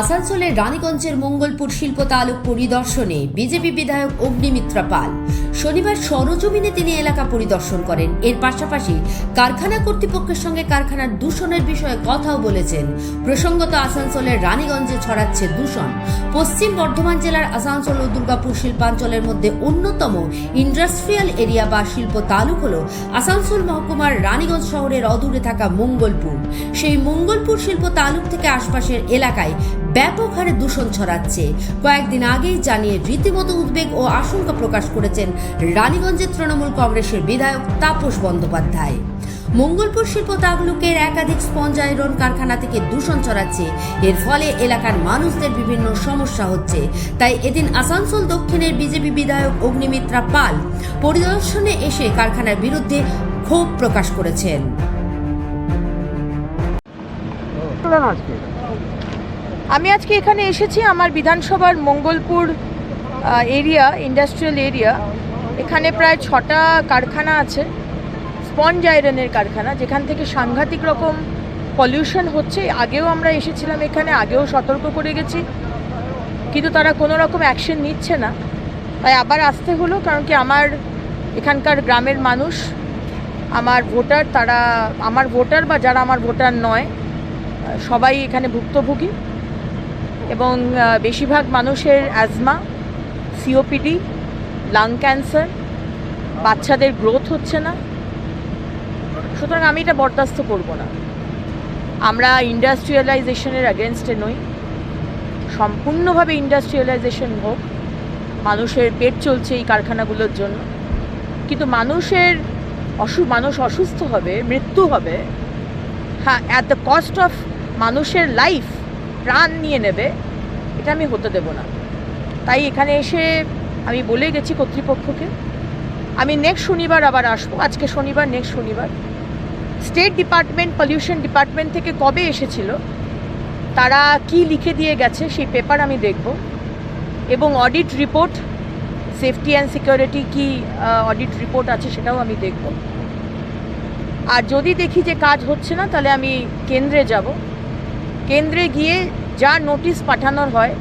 আসানসোলের রানীগঞ্জের মঙ্গলপুর শিল্প তালুক পরিদর্শনে বিজেপি বিধায়ক অগ্নিমিত্রা পাল শনিবার সরজমিনে তিনি এলাকা পরিদর্শন করেন। এর পাশাপাশি কারখানা কর্তৃপক্ষের সঙ্গে কারখানার দূষণের বিষয়ে কথাও বলেছেন। প্রসঙ্গত আসানসোলের রানীগঞ্জে ছড়াচ্ছে দূষণ। পশ্চিম বর্ধমান জেলার আসানসোল ও দুর্গাপুর শিল্পাঞ্চলের মধ্যে অন্যতম ইন্ডাস্ট্রিয়াল এরিয়া বা শিল্প তালুক হল আসানসোল মহকুমার রানীগঞ্জ শহরের অদূরে থাকা মঙ্গলপুর। সেই মঙ্গলপুর শিল্প তালুক থেকে আশপাশের এলাকায় ব্যাপক হারে দূষণ ছড়াচ্ছে। কয়েকদিন আগেই জানিয়ে রীতিমতো উদ্বেগ ও আশঙ্কা প্রকাশ করেছেন রানীগঞ্জের তৃণমূল কংগ্রেসের বিধায়ক তাপস বন্দ্যোপাধ্যায়। মঙ্গলপুর শিল্প তালুকের একাধিক স্পঞ্জ আয়রন কারখানা থেকে দূষণ ছড়াচ্ছে। এর ফলে এলাকার মানুষদের বিভিন্ন সমস্যা হচ্ছে। তাই এদিন আসানসোল দক্ষিণের বিজেপি বিধায়ক অগ্নিমিত্রা পাল পরিদর্শনে এসে কারখানার বিরুদ্ধে ক্ষোভ প্রকাশ করেছেন। আমি আজকে এখানে এসেছি আমার বিধানসভার মঙ্গলপুর এরিয়া, ইন্ডাস্ট্রিয়াল এরিয়া। এখানে প্রায় 6টা কারখানা আছে, স্পঞ্জ আয়রনের কারখানা, যেখান থেকে সাংঘাতিক রকম পলিউশন হচ্ছে। আগেও আমরা এসেছিলাম এখানে, আগেও সতর্ক করে গেছি, কিন্তু তারা কোনো রকম অ্যাকশন নিচ্ছে না। তাই আবার আসতে হলো, কারণ কি আমার এখানকার গ্রামের মানুষ, আমার ভোটার, তারা আমার ভোটার বা যারা আমার ভোটার নয়, সবাই এখানে ভুক্তভোগী। এবং বেশিরভাগ মানুষের অ্যাজমা, সিওপিডি, লাং ক্যান্সার, বাচ্চাদের গ্রোথ হচ্ছে না। সুতরাং আমি এটা বরদাস্ত করব না। আমরা ইন্ডাস্ট্রিয়ালাইজেশনের অ্যাগেনস্টে নই, সম্পূর্ণভাবে ইন্ডাস্ট্রিয়ালাইজেশন হোক। মানুষের পেট চলছে এই কারখানাগুলোর জন্য, কিন্তু মানুষ অসুস্থ হবে, মৃত্যু হবে, হ্যাঁ, অ্যাট দ্য কস্ট অফ মানুষের লাইফ, প্রাণ নিয়ে নেবে, এটা আমি হতে দেব না। তাই এখানে এসে আমি বলে গেছি কর্তৃপক্ষকে, আমি নেক্সট শনিবার আবার আসবো। আজকে শনিবার, নেক্সট শনিবার। স্টেট ডিপার্টমেন্ট, পলিউশন ডিপার্টমেন্ট থেকে কবে এসেছিল, তারা কি লিখে দিয়ে গেছে সেই পেপার আমি দেখব, এবং audit report, safety and security কি অডিট রিপোর্ট আছে সেটাও আমি দেখব। আর যদি দেখি যে কাজ হচ্ছে না, তাহলে আমি কেন্দ্রে যাব। কেন্দ্রে গিয়ে যা নোটিশ পাঠানোর হয়,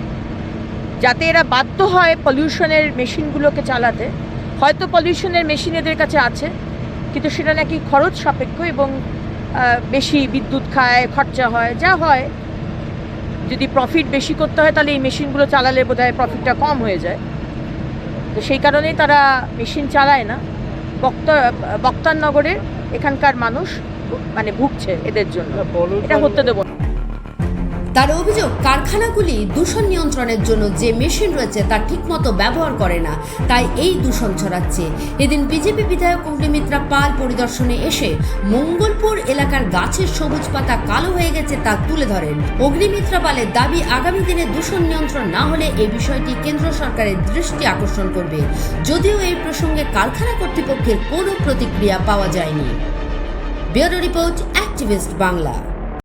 যাতে এরা বাধ্য হয় পলিউশনের মেশিনগুলোকে চালাতে। হয়তো পলিউশনের মেশিন এদের কাছে আছে, কিন্তু সেটা নাকি খরচ সাপেক্ষ এবং বেশি বিদ্যুৎ খায়, খরচা হয়, যা হয়। যদি প্রফিট বেশি করতে হয়, তাহলে এই মেশিনগুলো চালালে বোধহয় প্রফিটটা কম হয়ে যায়। তো সেই কারণেই তারা মেশিন চালায় না। বক্তারনগরের এখানকার মানুষ মানে ভুগছে এদের জন্য, এটা হতে দেব না। তার অভিযোগ, কারখানাগুলি দূষণ নিয়ন্ত্রণের জন্য যে মেশিন রয়েছে তা ঠিকমতো ব্যবহার করে না, তাই এই দূষণ ছড়াচ্ছে। এদিন বিজেপি বিধায়ক অগ্নিমিত্রা পাল পরিদর্শনে এসে মঙ্গলপুর এলাকার গাছের সবুজ পাতা কালো হয়ে গেছে তা তুলে ধরেন। অগ্নিমিত্রা পালের দাবি, আগামী দিনে দূষণ নিয়ন্ত্রণ না হলে এই বিষয়টি কেন্দ্র সরকারের দৃষ্টি আকর্ষণ করবে। যদিও এই প্রসঙ্গে কারখানা কর্তৃপক্ষের কোনো প্রতিক্রিয়া পাওয়া যায়নি। Bureau report, activist Bangla.